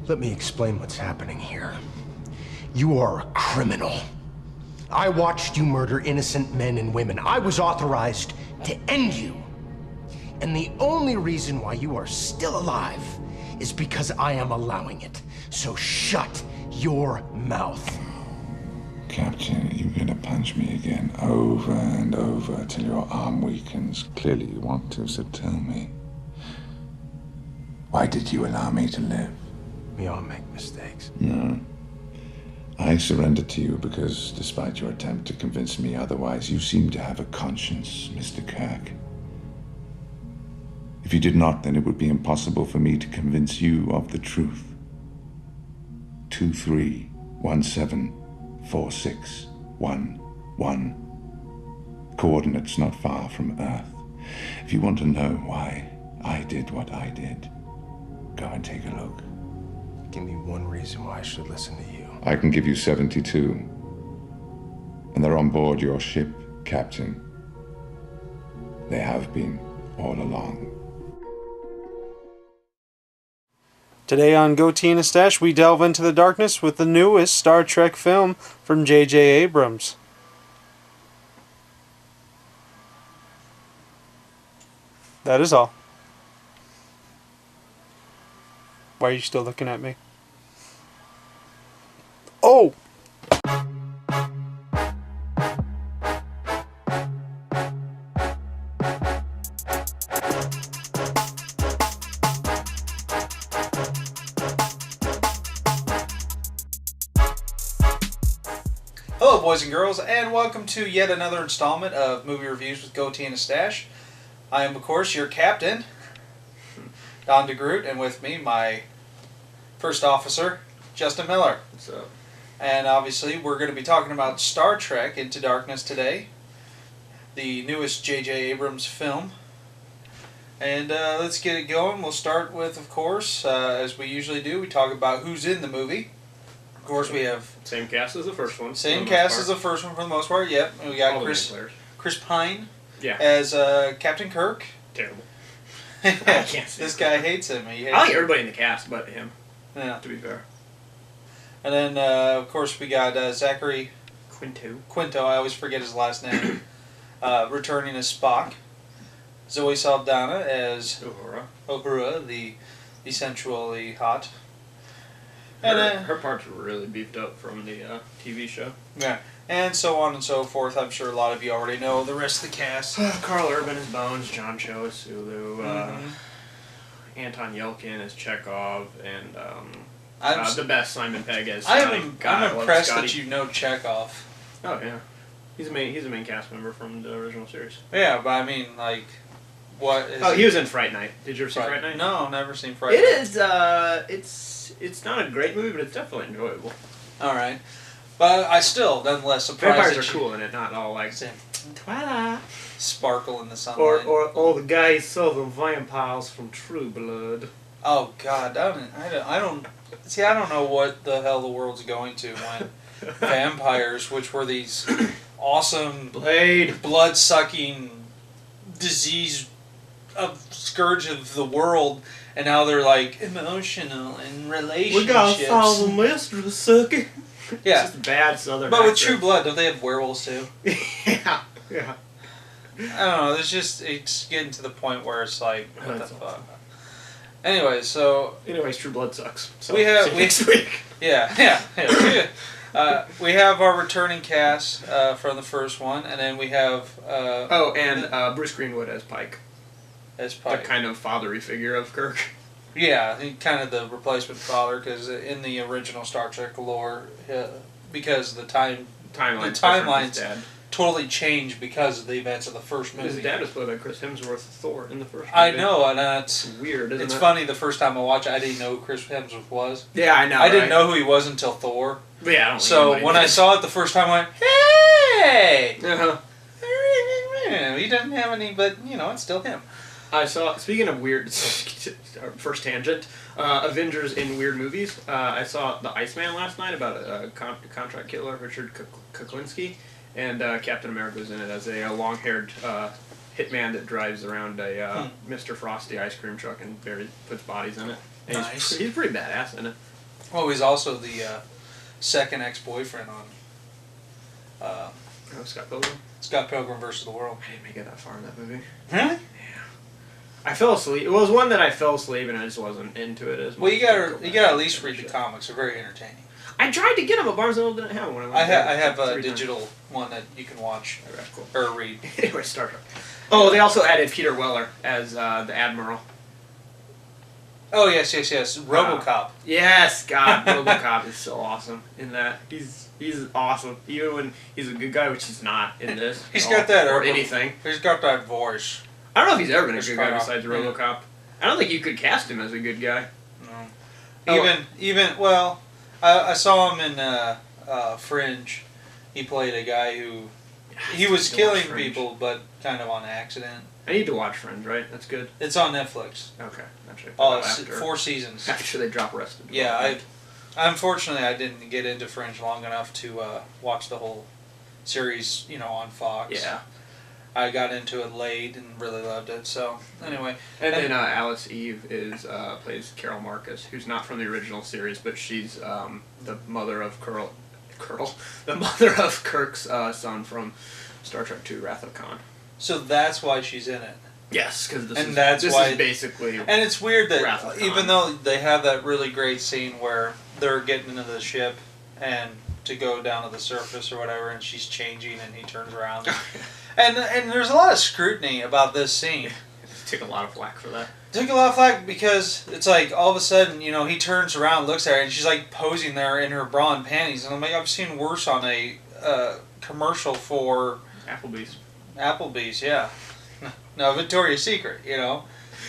Let me explain what's happening here. You are a criminal. I watched you murder innocent men and women. I was authorized to end you. And the only reason why you are still alive is because I am allowing it. So shut your mouth. Captain, you're gonna punch me again over and over till your arm weakens. Clearly you want to, so tell me. Why did you allow me to live? We all make mistakes. No. I surrendered to you because, despite your attempt to convince me otherwise, you seem to have a conscience, Mr. Kirk. If you did not, then it would be impossible for me to convince you of the truth. 23174611. Coordinates not far from Earth. If you want to know why I did what I did, go and take a look. Give me one reason why I should listen to you. I can give you 72. And they're on board your ship, Captain. They have been all along. Today on Goatee and Stache, we delve into the darkness with the newest Star Trek film from J.J. Abrams. That is all. Why are you still looking at me? Oh! Hello, boys and girls, and welcome to yet another installment of Movie Reviews with Goatee and a Stache. I am, of course, your captain, Don DeGroot, and with me, my first officer, Justin Miller. What's up? And obviously, we're going to be talking about Star Trek Into Darkness today, the newest J.J. Abrams film. And let's get it going. We'll start with, of course, as we usually do, we talk about who's in the movie. Of course, we have... Same cast as the first one. Same cast as the first one for the most part, yep. And we got Chris Pine as Captain Kirk. Terrible. I can't say this guy hates him. He hates I like him. everybody in the cast but him. Yeah. To be fair. And then, of course, we got Zachary Quinto, I always forget his last name, returning as Spock. Zoe Saldana as Uhura, the sensually hot. And her parts were really beefed up from the TV show. Yeah, and so on and so forth. I'm sure a lot of you already know the rest of the cast. Carl Urban as Bones, John Cho as Sulu, Anton Yelkin as Chekhov, and the best Simon Pegg as I'm impressed that you know Chekhov. Oh yeah, he's a main cast member from the original series. Yeah, but I mean, like, what is? Oh, he was in Fright Night. Did you ever see Fright Night? No, never seen Fright Night. It is. It's not a great movie, but it's definitely enjoyable. All right, but I still, nonetheless, surprised. Vampires are cool in it, not all like Twilight. Sparkle in the sunlight. Or the gay southern vampires from True Blood. Oh God, I don't know what the hell the world's going to when vampires, which were these awesome blood-sucking disease scourge of the world, and now they're like emotional and relationships. We gotta solve the mystery, sucker. Yeah, it's just bad southern. But with True Blood, don't they have werewolves too? yeah. I don't know. It's getting to the point where it's like, what the fuck. Awesome. Anyways, True Blood sucks. So we have next week. Yeah. We have our returning cast from the first one, and then we have Bruce Greenwood as Pike. The kind of father-y figure of Kirk. Yeah, kind of the replacement father, because in the original Star Trek lore, because the timelines totally changed because of the events of the first movie. His dad was played by Chris Hemsworth, Thor, in the first movie. I know, and it's weird, isn't it? It's funny, the first time I watched it, I didn't know who Chris Hemsworth was. Yeah, I know, I didn't know who he was until Thor. Yeah, I don't So when I saw it the first time, I went, hey! He doesn't have any, but, it's still him. I saw, speaking of weird, first tangent, Avengers in weird movies, I saw The Iceman last night about a contract killer, Richard Kuklinski, and Captain America was in it as a long-haired hitman that drives around a Mr. Frosty ice cream truck and puts bodies in it. And nice. He's pretty badass in it. Oh, he's also the second ex-boyfriend on Scott Pilgrim. Scott Pilgrim versus the World. I didn't make it that far in that movie. Really? Yeah. I fell asleep. It was one that I fell asleep and I just wasn't into it as much. Well, you gotta at least read the comics. They're very entertaining. I tried to get them, but Barnes & Noble didn't have one. I have a digital one that you can watch Okay, cool. or read. Anyway, Star Trek. Oh, they also added Peter Weller as the Admiral. Oh yes. RoboCop. Yes, God, RoboCop is so awesome in that. He's awesome, even when he's a good guy, which he's not in this. He's got that or anything. He's got that voice. I don't know if he's ever been a He's good guy quite besides awesome. RoboCop. I don't think you could cast him as a good guy. No. Well, I saw him in Fringe. He played a guy who he was killing people, but kind of on accident. I need to watch Friends, right? That's good. It's on Netflix. Okay, that's right. Oh, 4 seasons. After they drop Arrested. Yeah, unfortunately I didn't get into Fringe long enough to watch the whole series, on Fox. Yeah. I got into it late and really loved it. So anyway, and then Alice Eve plays Carol Marcus, who's not from the original series, but she's the mother of the mother of Kirk's son from Star Trek II: Wrath of Khan. so that's why she's in it. Yes, because this is basically. And it's weird Wrath that of Khan. even though they have that really great scene where they're getting into the ship and to go down to the surface or whatever, and she's changing and he turns around. And there's a lot of scrutiny about this scene. Took a lot of flack for that. Took a lot of flack because it's like all of a sudden, he turns around, looks at her, and she's like posing there in her bra and panties. And I'm like, I've seen worse on a commercial for Applebee's, yeah. No, Victoria's Secret,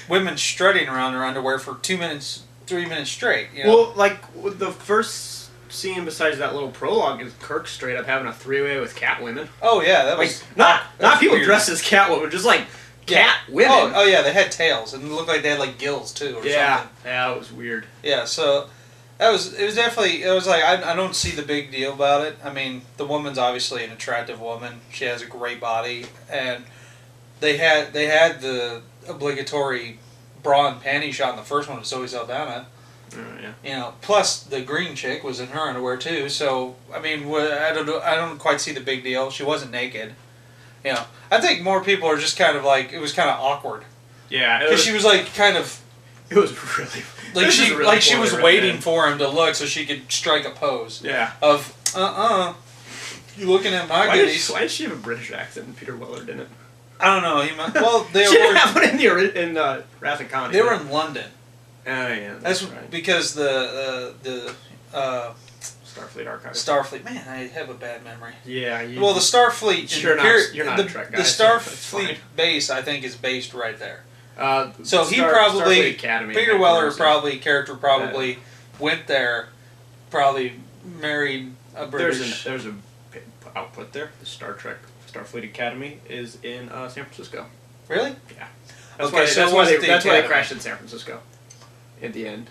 women strutting around their underwear for 2 minutes, 3 minutes straight. Well, like the first scene besides that little prologue is Kirk straight up having a three-way with Catwomen. Oh yeah, that was not people weird. Dressed as Catwomen, just like cat women. Oh yeah, they had tails and it looked like they had like gills too or something. Yeah, it was weird. Yeah, so it was definitely like I don't see the big deal about it. I mean, the woman's obviously an attractive woman. She has a great body, and they had the obligatory bra and panty shot in the first one with Zoe Saldana. Oh, yeah. Plus the green chick was in her underwear too. So I mean, I don't quite see the big deal. She wasn't naked. I think more people are just kind of like it was kind of awkward. Yeah, because she was like kind of. It was really like she was waiting for him to look so she could strike a pose. Yeah. Of you looking at my goodies. Why did she have a British accent and Peter Weller didn't? I don't know. Well, they she didn't have one in Wrath of Khan. They were in London. Oh yeah, that's right. Because the Starfleet archive. Starfleet. Man, I have a bad memory. Yeah. Well, the Starfleet. You're not a Trek guy. The Starfleet base, I think, is based right there. So he probably Peter Weller probably went there, probably married a British. There's a output there. The Starfleet Academy is in San Francisco. Really? Yeah. That's why they crashed in San Francisco. At the end.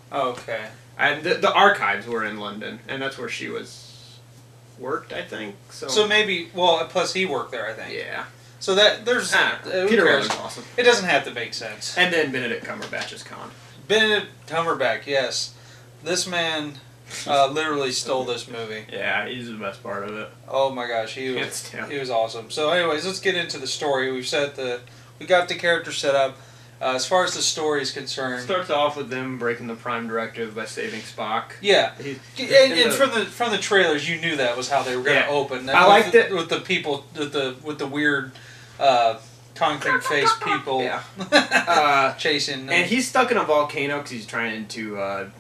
Oh, okay. And the archives were in London, and that's where she worked, I think. So maybe plus he worked there, I think. Yeah. So that there's Peter Weller's awesome. It doesn't have to make sense. And then Benedict Cumberbatch is Khan. Benedict Cumberbatch, yes. This man literally stole this movie. Yeah, he's the best part of it. Oh my gosh, he was awesome. So anyways, let's get into the story. We got the character set up. As far as the story is concerned, it starts off with them breaking the Prime Directive by saving Spock. Yeah, and from the trailers, you knew that was how they were going to open. I liked it with the people with the weird concrete face people. Yeah, chasing. And he's stuck in a volcano because he's trying to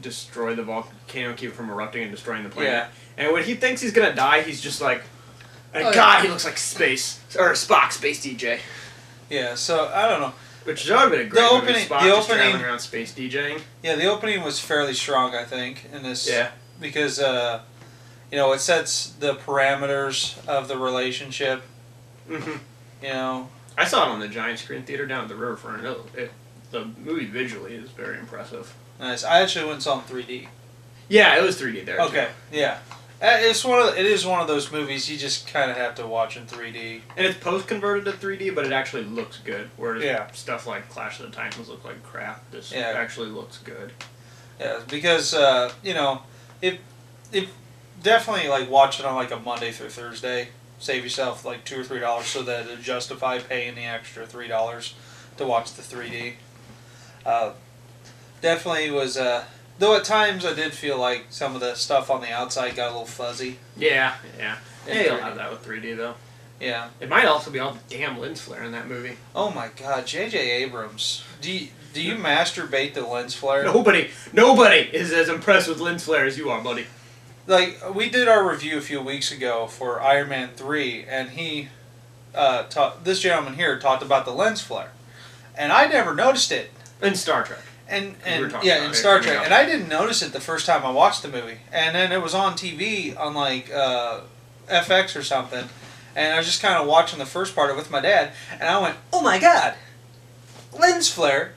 destroy the volcano, keep it from erupting and destroying the planet. Yeah. And when he thinks he's gonna die, he's just like, God, he looks like Spock, Space DJ. Yeah. So I don't know. Which would have been a great movie. Spock just traveling around space DJing. Yeah, the opening was fairly strong, I think, in this. Yeah. Because it sets the parameters of the relationship. Mm-hmm. I saw it on the giant screen theater down at the riverfront. The movie visually is very impressive. Nice. I actually went and saw it in 3D. Yeah, it was 3D there. Okay. Too. Yeah. It is one of those movies you just kind of have to watch in 3D. And it's post-converted to 3D, but it actually looks good. Whereas stuff like Clash of the Titans look like crap. This actually looks good. Yeah, because if definitely like watch it on like a Monday through Thursday. Save yourself like $2 or $3 so that it justify paying the extra $3 to watch the 3D. Definitely was. Though at times I did feel like some of the stuff on the outside got a little fuzzy. Yeah. In You'll 3D. have that with 3D though. Yeah. It might also be all the damn lens flare in that movie. Oh my God, J.J. Abrams. Do you masturbate the lens flare? Nobody is as impressed with lens flare as you are, buddy. Like, we did our review a few weeks ago for Iron Man 3, and this gentleman here talked about the lens flare. And I never noticed it. In Star Trek. And We were talking yeah, about in it Star coming Trek. up. And I didn't notice it the first time I watched the movie. And then it was on TV on, like, FX or something. And I was just kind of watching the first part of it with my dad. And I went, oh my God, lens flare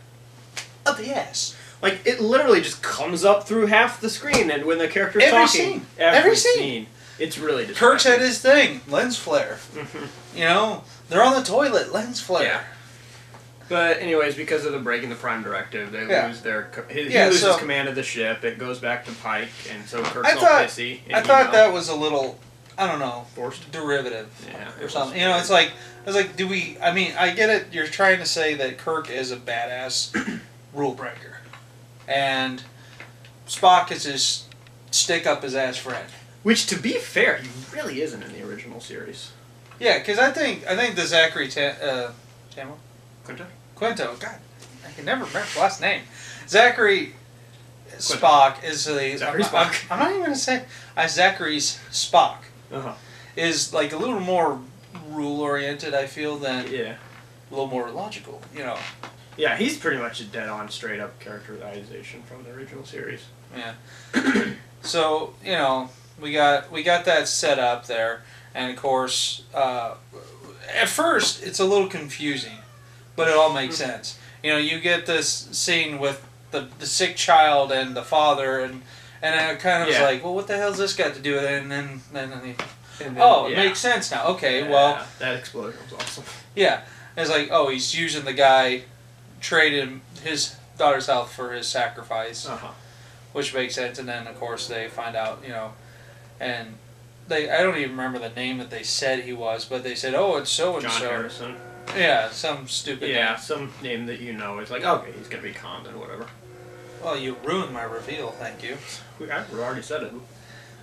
up the ass. Like, it literally just comes up through half the screen, and when the character's Every talking... scene. Every scene. It's really distracting. Kirk's had his thing, lens flare. They're on the toilet, lens flare. Yeah. But anyways, because of the breaking the Prime Directive, they lose their... He loses command of the ship, it goes back to Pike, and so Kirk's all pissy. I thought that was a little, I don't know, forced derivative Yeah, or something. It's like, I was like, I get it, you're trying to say that Kirk is a badass rule breaker. And Spock is his stick up his ass friend. Which, to be fair, he really isn't in the original series. Yeah, because I think the Zachary Tamil? Quinto. God, I can never remember his last name. Zachary Spock is the... Zachary Spock. I'm not even going to say... Zachary's Spock Uh-huh. is like a little more rule-oriented, I feel, than Yeah. a little more logical, Yeah, he's pretty much a dead-on, straight-up characterization from the original series. Yeah. So, we got that set up there, and of course, at first it's a little confusing, but it all makes sense. You get this scene with the sick child and the father, and it kind of was like, well, what the hell's this got to do with it? And then it makes sense now. Okay, well, that explosion was awesome. Yeah, it's like, oh, he's using the guy, traded his daughter's health for his sacrifice, which makes sense. And then, of course, they find out, and I don't even remember the name that they said he was, but they said, oh, it's so and so. John Harrison. Yeah, some stupid name. Some name that it's like, okay, he's gonna be Khan and whatever. Well, you ruined my reveal. Thank you. We already said it.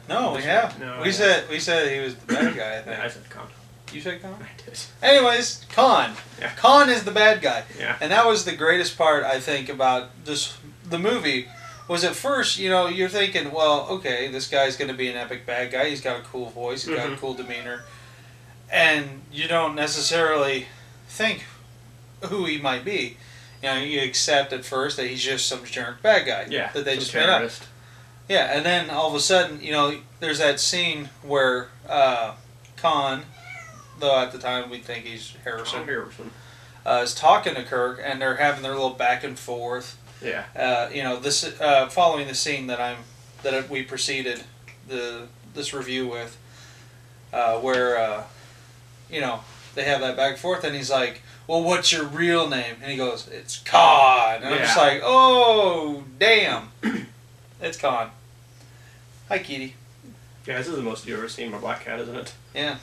No, we have. No, we said he was the bad guy. I think. Yeah, I said Khan. You said Khan? I did. Anyways, Khan. Yeah. Khan is the bad guy. Yeah. And that was the greatest part, I think, about the movie. Was at first, you're thinking, well, okay, this guy's going to be an epic bad guy. He's got a cool voice. He's got a cool demeanor. And you don't necessarily think who he might be. You accept at first that he's just some generic bad guy. Yeah. That they some just made up. Yeah, and then all of a sudden, there's that scene where Khan, though at the time we think he's Harrison, is talking to Kirk, and they're having their little back and forth. Yeah. This following the scene that we preceded this review with, where they have that back and forth, and he's like, well, what's your real name? And he goes, it's Khan. And I'm just like, oh, damn. It's Khan. Hi, Kitty. Yeah, this is the most you've ever seen my black cat, isn't it? Yeah.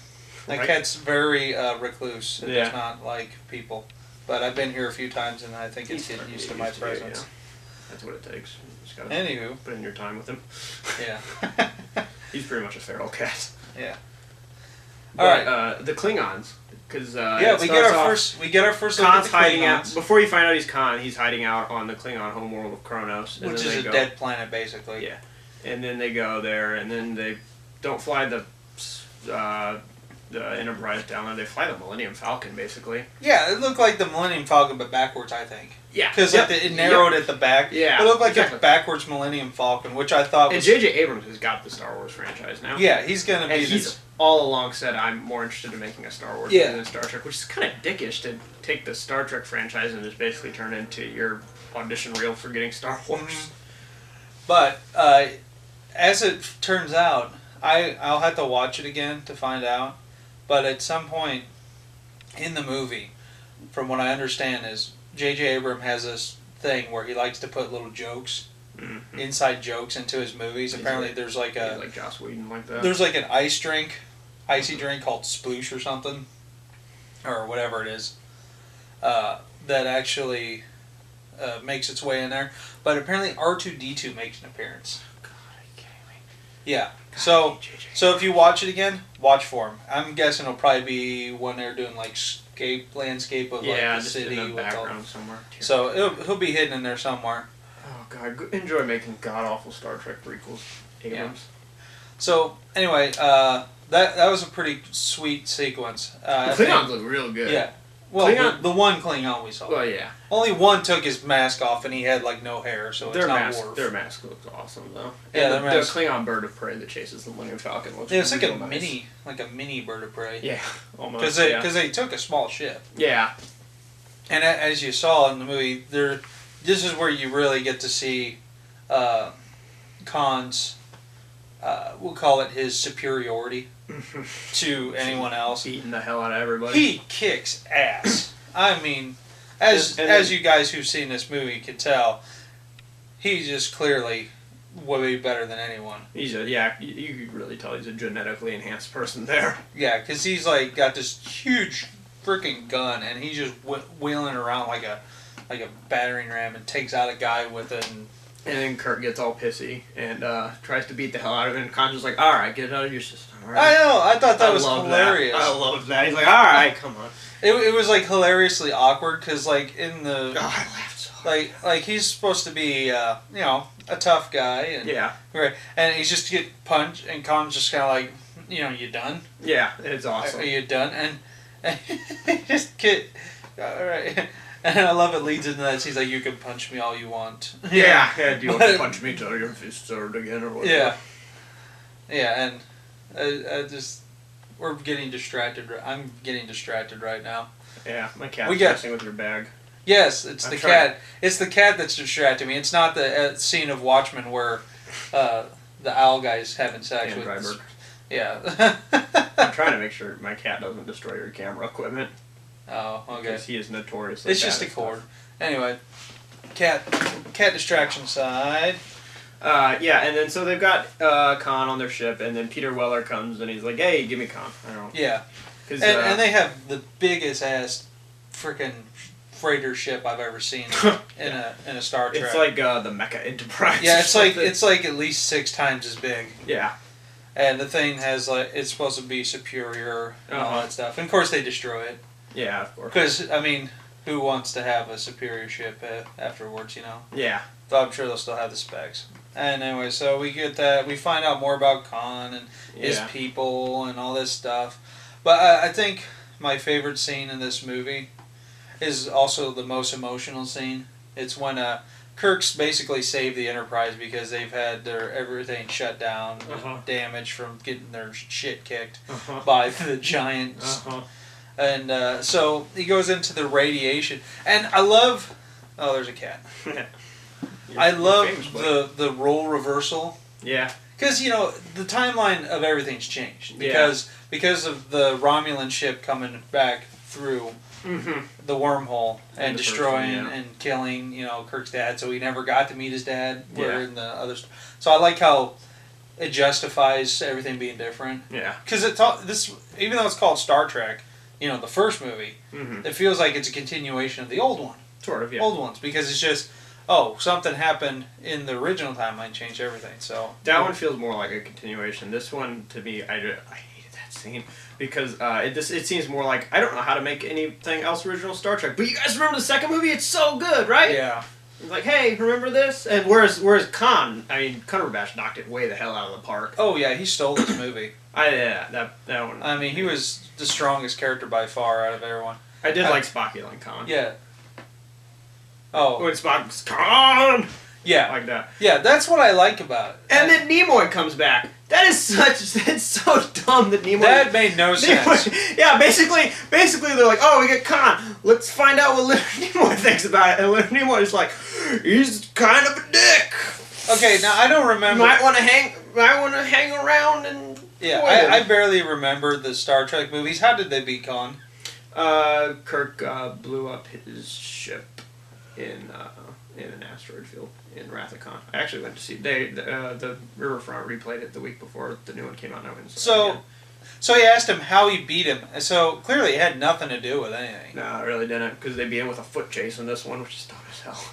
That Right. cat's very recluse. It does Yeah. not like people. But I've been here a few times, and I think it's getting used to my presence. That's what it takes. You just gotta Anywho. put in your time with him. Yeah. He's pretty much a feral cat. Yeah. All All right. The Klingons, because We get our first look at Khan's the hiding out. Klingons, Before you find out he's Khan, he's hiding out on the Klingon homeworld of Kronos, and which then is they a go, dead planet, basically. Yeah, and then they go there, and then they don't fly the Enterprise down there. They fly the Millennium Falcon, basically. Yeah, it looked like the Millennium Falcon, but backwards, I think. Yeah, Because it narrowed at the back. Yeah, It looked like exactly. a backwards Millennium Falcon, which I thought And was... J.J. Abrams has got the Star Wars franchise now. Yeah, he's going to be And this... he's all along said, I'm more interested in making a Star Wars movie than Star Trek, which is kind of dickish to take the Star Trek franchise and just basically turn it into your audition reel for getting Star Wars. But, as it turns out, I'll have to watch it again to find out, but at some point in the movie, from what I understand, is J.J. Abrams has this thing where he likes to put little jokes inside jokes into his movies. Apparently, there's like He's like Joss Whedon like that. there's like an icy drink called Sploosh or something, or whatever it is, that actually makes its way in there. But apparently R2-D2 makes an appearance. God, are you kidding me? Yeah. So if you watch it again, watch for him. I'm guessing it'll probably be when they're doing like landscape of like the just city in the with all. background somewhere. So he'll be hidden in there somewhere. Oh god, enjoy making god awful Star Trek prequels, Abrams. So anyway, that was a pretty sweet sequence. The Klingons look real good. Yeah. Well, the one Klingon we saw. Well, yeah. Only one took his mask off and he had like no hair, so it's not Worf. Their mask looks awesome though. Yeah, and the Klingon bird of prey that chases the Millennium Falcon looks. Yeah, it's like real a nice. mini bird of prey. Yeah, almost. Because they took a small ship. Yeah. And as you saw in the movie, this is where you really get to see Khan's, we'll call it his superiority to anyone else. Beating the hell out of everybody. He kicks ass. I mean, as you guys who've seen this movie can tell, he's just clearly way better than anyone. You could really tell he's a genetically enhanced person there. Yeah, because he's like got this huge freaking gun, and he's just wheeling around like a battering ram and takes out a guy with it. And then Kirk gets all pissy and tries to beat the hell out of him. And Khan's just like, all right, get it out of your system. All right. I know. I thought that was hilarious. I love that. He's like, all right, come on. It was like hilariously awkward because like in the God, I laughed so hard. like he's supposed to be a tough guy and Yeah. right, and he's just get punched and Khan's just kind of like, you done? Yeah, it's awesome. Are you done? And he just get all right. And I love it leads into that. He's like, you can punch me all you want. Yeah. Do you want to punch me till your fists hurt again or whatever? Yeah, and I just we're getting distracted. I'm getting distracted right now. Yeah, my cat's messing with your bag. Yes, it's the cat. It's the cat that's distracting me. It's not the scene of Watchmen where the owl guy's having sex with. Dryberg. Yeah. I'm trying to make sure my cat doesn't destroy your camera equipment. Oh, okay. Because he is notoriously It's just a cord. Anyway, cat distraction side. Yeah, and then so they've got Khan on their ship, and then Peter Weller comes and he's like, "Hey, give me Khan." I don't know. Yeah. And they have the biggest ass freaking freighter ship I've ever seen in a Star Trek. It's like the Mecha Enterprise. Yeah, it's like at least 6 times as big. Yeah. And the thing has it's supposed to be superior and all that stuff. And of course they destroy it. Yeah, of course. Because I mean, who wants to have a superior ship afterwards? Yeah. So I'm sure they'll still have the specs. And anyway, so we get that. We find out more about Khan and his people and all this stuff. But I think my favorite scene in this movie is also the most emotional scene. It's when Kirk's basically saved the Enterprise because they've had their everything shut down, damaged from getting their shit kicked by the giants. And so he goes into the radiation. And I love... Oh, there's a cat. I love the role reversal. Yeah. Because, the timeline of everything's changed. Because of the Romulan ship coming back through the wormhole and destroying and killing, Kirk's dad. So he never got to meet his dad. Where in the others. So I like how it justifies everything being different. Yeah. Because even though it's called Star Trek, the first movie, it feels like it's a continuation of the old one. Sort of, yeah. Old ones. Because it's just... something happened in the original timeline, changed everything. So that one feels more like a continuation. This one, to me, I hated that scene because it seems more like I don't know how to make anything else original Star Trek. But you guys remember the second movie? It's so good, right? Yeah. It's like, hey, remember this? And whereas Khan, Cumberbatch knocked it way the hell out of the park. Oh yeah, he stole this movie. That one. I mean, he was the strongest character by far out of everyone. I did like Spock yelling Khan. Yeah. Oh. When Spock's Khan! Yeah. Like that. Yeah, that's what I like about it. And then Nimoy comes back. It's so dumb that Nimoy... That made no sense. Yeah, basically they're like, oh, we get Khan. Let's find out what Leonard Nimoy thinks about it. And Leonard Nimoy is like, he's kind of a dick. Okay, now I don't remember... Might want to hang around and... Yeah, I barely remember the Star Trek movies. How did they beat Khan? Kirk blew up his ship in in an asteroid field in Wrath of Khan. I actually went to see the Riverfront replayed it the week before the new one came out. And I went and saw it again. So he asked him how he beat him. So clearly it had nothing to do with anything. No, it really didn't, because they began with a foot chase in this one, which is dumb as hell.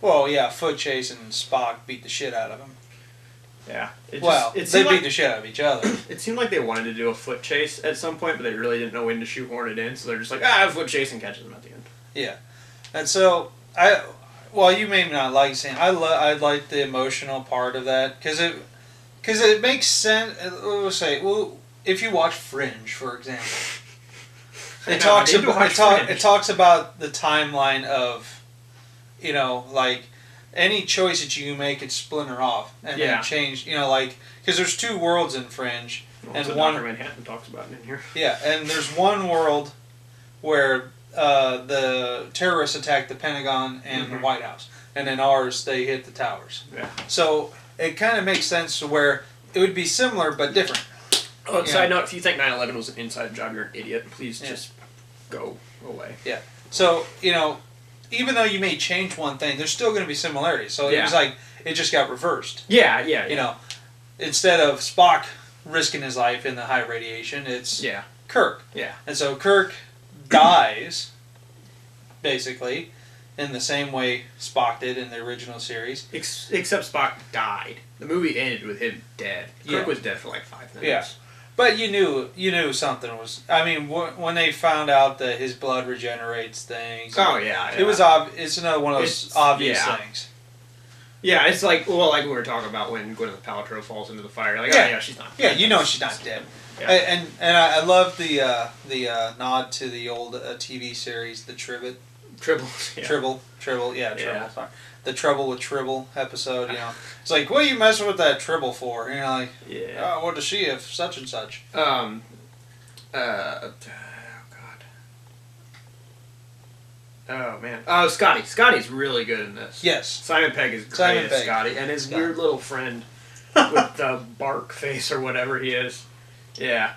Well, yeah, foot chase and Spock beat the shit out of him. Yeah. They beat the shit out of each other. It seemed like they wanted to do a foot chase at some point, but they really didn't know when to shoehorn it in, so they're just like, a foot chase, and catches them at the end. Yeah. And so, well, you may not like saying, I like the emotional part of that, because it makes sense. We'll say, if you watch Fringe, for example, it talks about the timeline of, like, any choice that you make, it splinter off and then change. Because there's 2 worlds in Fringe, and Dr. Manhattan talks about it in here. Yeah, and there's one world where the terrorists attack the Pentagon and the White House, and in ours they hit the towers. Yeah. So it kind of makes sense to where it would be similar but different. Oh, side note, if you think 9/11 was an inside job, you're an idiot. Please just go away. Yeah. So, even though you may change one thing, there's still going to be similarities. So it was like, it just got reversed. Yeah. Instead of Spock risking his life in the high radiation, it's Kirk. Yeah. And so Kirk dies, basically, in the same way Spock did in the original series. Except Spock died. The movie ended with him dead. Kirk was dead for like 5 minutes. Yeah. But you knew something was. I mean, when they found out that his blood regenerates things. Oh yeah. It was It's another one of those obvious things. Yeah, it's like like we were talking about when Gwyneth Paltrow falls into the fire. Like, she's not. Yeah, she's not dead. Yeah. And I love the nod to the old TV series, the Tribble. Sorry. The Trouble with Tribble episode, It's like, what are you messing with that Tribble for? Like, oh, what does she have such and such? Oh, God. Oh, man. Oh, Scotty. Scotty's really good in this. Yes. Simon Pegg is great as Scotty. And his weird little friend with the bark face or whatever he is. Yeah.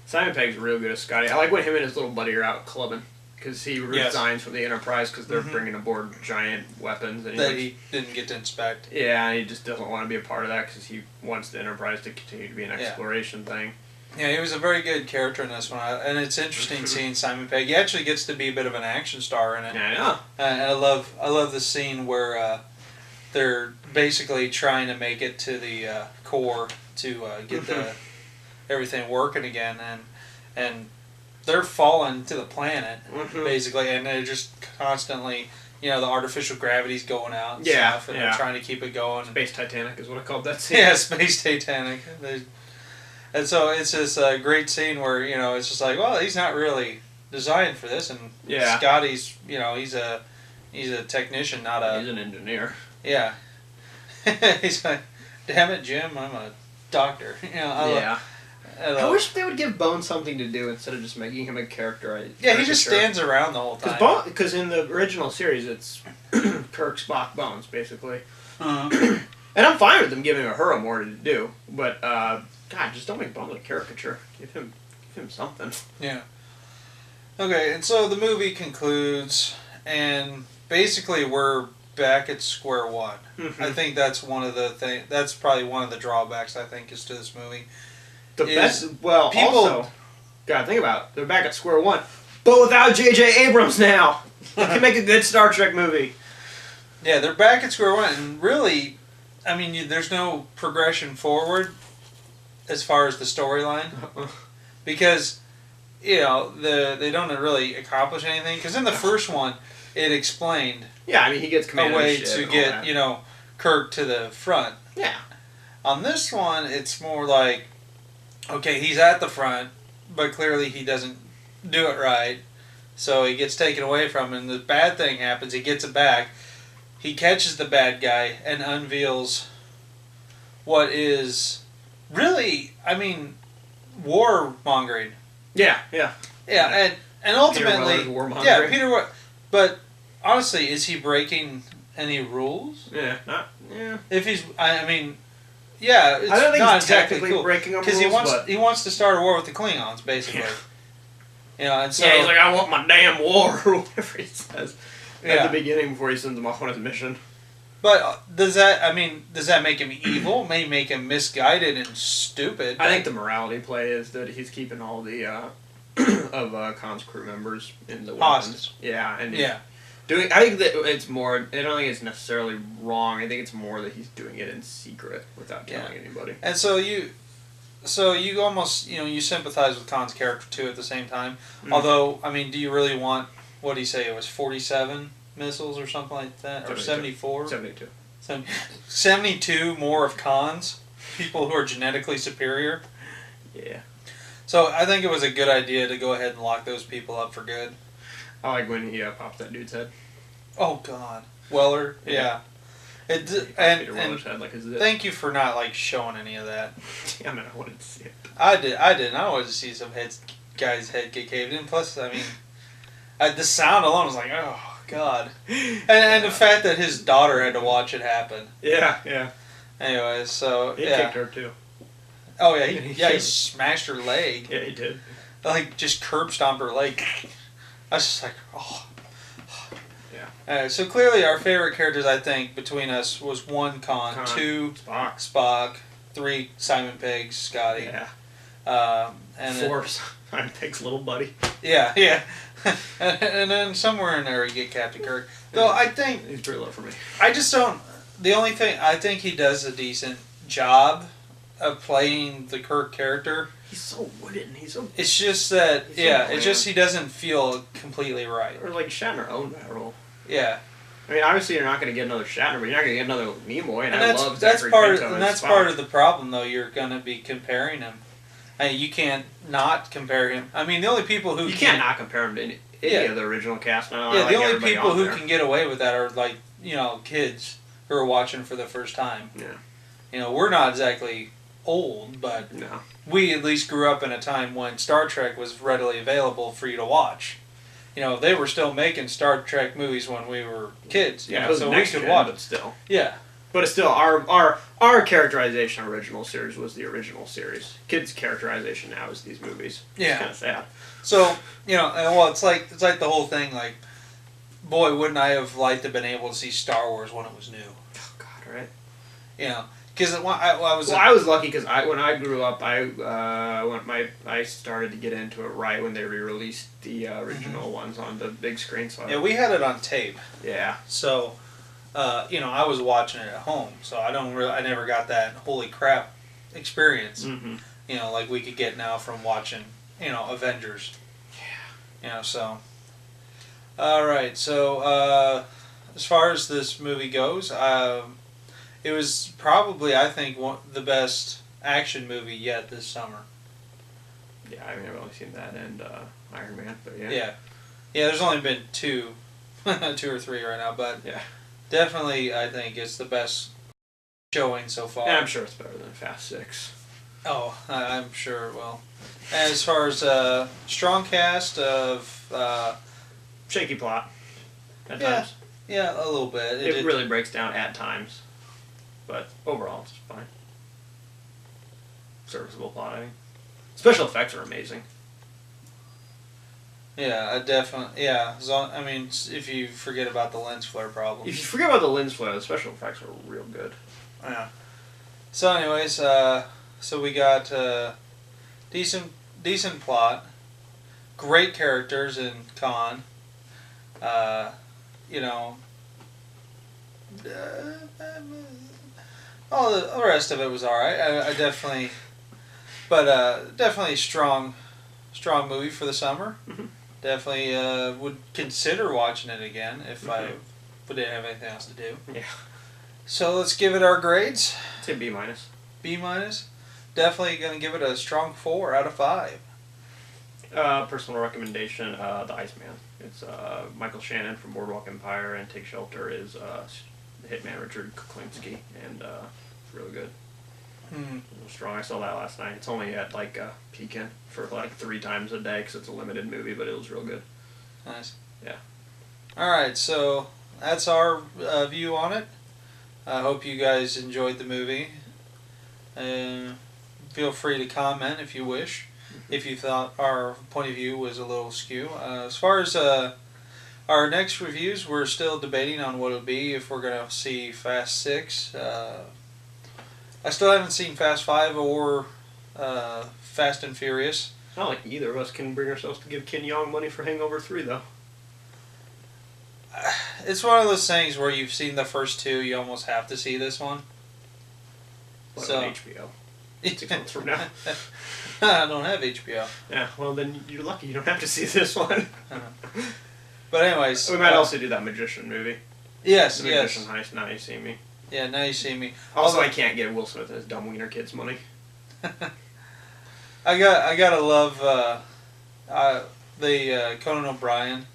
Simon Pegg's real good as Scotty. I like when him and his little buddy are out clubbing. Because he resigns from the Enterprise because they're bringing aboard giant weapons. And he didn't get to inspect. Yeah, and he just doesn't want to be a part of that because he wants the Enterprise to continue to be an exploration thing. Yeah, he was a very good character in this one. And it's interesting seeing Simon Pegg. He actually gets to be a bit of an action star in it. Yeah, I know. And I love the scene where they're basically trying to make it to the core to get everything working again. And they're falling to the planet, basically, and they're just constantly, the artificial gravity's going out and stuff, and they're trying to keep it going. Space Titanic is what I called that scene. Yeah, Space Titanic. And so it's this great scene where, it's just like, well, he's not really designed for this, and Scotty's, he's a technician, not a... He's an engineer. Yeah. He's like, damn it, Jim, I'm a doctor. I wish they would give Bones something to do instead of just making him a character. He just stands around the whole time. Because in the original series, it's Kirk, Spock, Bones, basically. Uh-huh. And I'm fine with them giving Uhura more to do, but God, just don't make Bones a caricature. Give him something. Yeah. Okay, and so the movie concludes, and basically we're back at square one. Mm-hmm. I think that's one of the That's probably one of the drawbacks, I think, is to this movie. Also, gotta think about it. They're back at square one, but without J.J. Abrams now. They can make a good Star Trek movie. Yeah, they're back at square one, and really, I mean, there's no progression forward as far as the storyline, because they don't really accomplish anything. Because in the first one, it explained he gets a way to get Kirk to the front. Yeah. On this one, it's more like, okay, he's at the front, but clearly he doesn't do it right, so he gets taken away from him, and the bad thing happens, he gets it back, he catches the bad guy, and unveils what is really, warmongering. Yeah. Yeah, and ultimately... Peter warmongering. Yeah, Peter... But, honestly, is he breaking any rules? Yeah. If he's... Yeah, it's I don't think not he's exactly technically cool. breaking up Because rules, he wants to start a war with the Klingons, basically. And so he's like, I want my damn war, or whatever he says at the beginning before he sends them off on his mission. But does that make him evil? May make him misguided and stupid. I think the morality play is that he's keeping all the of Khan's crew members in the weapons. Hostage. Yeah, and Yeah. doing. I think that it's more. I don't think it's necessarily wrong. I think it's more that he's doing it in secret without telling anybody. And so you almost you sympathize with Khan's character too at the same time. Mm-hmm. Although I mean, do you really want what did he say? It was 47 missiles or something like that, or 74? 72. 72 more of Khans, people who are genetically superior. Yeah. So I think it was a good idea to go ahead and lock those people up for good. I like when he pops that dude's head. Oh God, Weller. Yeah. And head like thank you for not like showing any of that. Yeah, man, I wanted to see it. I didn't. I wanted to see some guy's head get caved in. Plus, I mean, the sound alone was like, oh God, and the fact that his daughter had to watch it happen. Yeah. Anyways, so he kicked her too. Oh yeah, he smashed her leg. Yeah, he did. Like just curb stomped her leg. I was just like, oh. Yeah. So clearly, our favorite characters, I think, between us was 1, Khan, 2, Spock, 3, Simon Pegg, Scotty. Yeah. And 4, Simon Pegg's little buddy. Yeah. And then somewhere in there you get Captain Kirk. Though I think he's pretty low for me. I just don't. The only thing I think he does a decent job of playing the Kirk character. He's so wooden. It's just that it's just he doesn't feel completely right. Or like Shatner owned that role. Yeah. I mean, obviously you're not going to get another Shatner, but you're not going to get another Nimoy, and I love that's Zachary part Quinto and that's Spock. part of the problem, though. You're going to be comparing him. I mean, you can't not compare him. I mean, the only people who you can't not compare him to any of the original cast. Now, yeah, I like the only people who there. can get away with that are like kids who are watching for the first time. Yeah. We're not exactly old, but no. We at least grew up in a time when Star Trek was readily available for you to watch. They were still making Star Trek movies when we were kids. Yeah, so we could watch it still. Yeah. But it's still our characterization of original series was the original series. Kids' characterization now is these movies. Yeah. It's kind of sad. So it's like the whole thing. Like, boy, wouldn't I have liked to have been able to see Star Wars when it was new? Oh God, right? Because I was lucky because when I grew up, I started to get into it right when they re-released the original ones on the big screen. So we had it on tape. Yeah. So, I was watching it at home, so I never got that holy crap experience. Mm-hmm. Like we could get now from watching Avengers. Yeah. So. All right. So as far as this movie goes, it was probably, I think, the best action movie yet this summer. Yeah, I mean, I've only seen that and Iron Man, but yeah. Yeah. There's only been 2 or 3 right now, but yeah, definitely I think it's the best showing so far. And I'm sure it's better than Fast 6. Oh, I'm sure it will. And as far as strong cast of... shaky plot at times. Yeah, a little bit. It really breaks down at times. But overall, it's fine. Serviceable plot, I think. Special effects are amazing. Yeah, I definitely. Yeah, I mean, if you forget about the lens flare problem. If you forget about the lens flare, the special effects are real good. Yeah. So, anyways, so we got decent plot, great characters in Khan. All the rest of it was alright. I definitely, definitely strong movie for the summer. Mm-hmm. Definitely would consider watching it again if I didn't have anything else to do. Yeah. So let's give it our grades. I'd say B minus. B minus. Definitely gonna give it a strong 4 out of 5. Personal recommendation: The Iceman. It's Michael Shannon from Boardwalk Empire, and Take Shelter is the hitman Richard Kuklinski, and it's really good. Strong. I saw that last night. It's only at Pekin for 3 times a day because it's a limited movie, but it was real good. Nice. Yeah. All right, so that's our view on it. I hope you guys enjoyed the movie. Feel free to comment if you wish, if you thought our point of view was a little skew. As far as Our next reviews, we're still debating on what it'll be if we're gonna see Fast 6. I still haven't seen Fast 5 or Fast and Furious. I don't think either of us can bring ourselves to give Ken Jeong money for Hangover 3, though. It's one of those things where you've seen the first two, you almost have to see this one. What, So on HBO? 6 months from now. I don't have HBO. Yeah, well then you're lucky you don't have to see this one. But anyways, We might also do that Magician movie. yes, The yes, Magician Heist, Now You See Me. yeah. Now you see me. Also, I can't give Will Smith and his dumb wiener kids money. I gotta love the Conan O'Brien.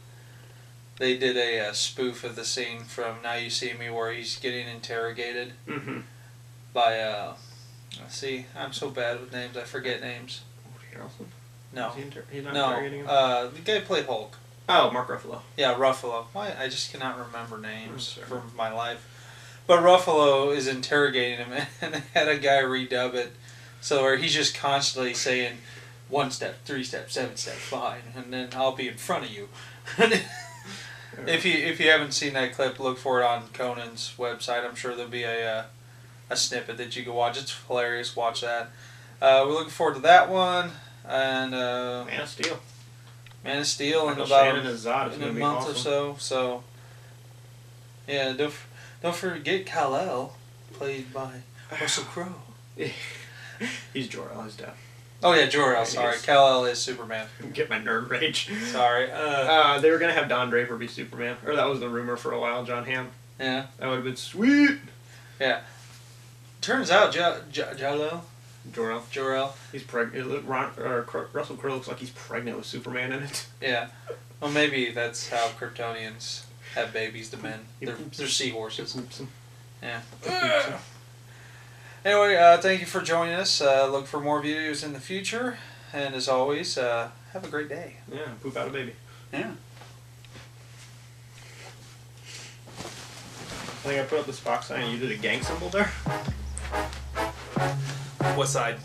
They did a spoof of the scene from Now You See Me where he's getting interrogated Mm-hmm. by see, I'm so bad with names, I forget names. Woody Harrelson? No, Is he's not no, interrogating him? the guy who played Hulk. Oh, Mark Ruffalo. Yeah, Ruffalo. Why I just cannot remember names Sorry. from my life. But Ruffalo is interrogating him, and they had a guy redub it, so where he's just constantly saying, 1 step, 3 steps, 7 steps, fine, and then I'll be in front of you. If you haven't seen that clip, look for it on Conan's website. I'm sure there'll be a snippet that you can watch. It's hilarious. Watch that. We're looking forward to that one, and Man of Steel. Man of Steel in Michael about Shannon as Zod is in going a to be month awesome. or so. So yeah, don't forget Kal-El, played by Russell Crowe. He's Jor-El, his dad. Oh yeah, Jor-El. Right, Sorry, yes. Kal-El is Superman. Get my nerd rage. Sorry. They were going to have Don Draper be Superman. Or that was the rumor for a while, John Hamm. Yeah. That would have been sweet. Yeah. Turns out Jor-El. Jor-El. He's pregnant. Russell Crowe looks like he's pregnant with Superman in it. Yeah. Well, maybe that's how Kryptonians have babies to men. They're seahorses. Yeah. Anyway, thank you for joining us. Look for more videos in the future. And as always, have a great day. Yeah, poop out a baby. Yeah. I think I put up the Spock sign and you did a gang symbol there. What side?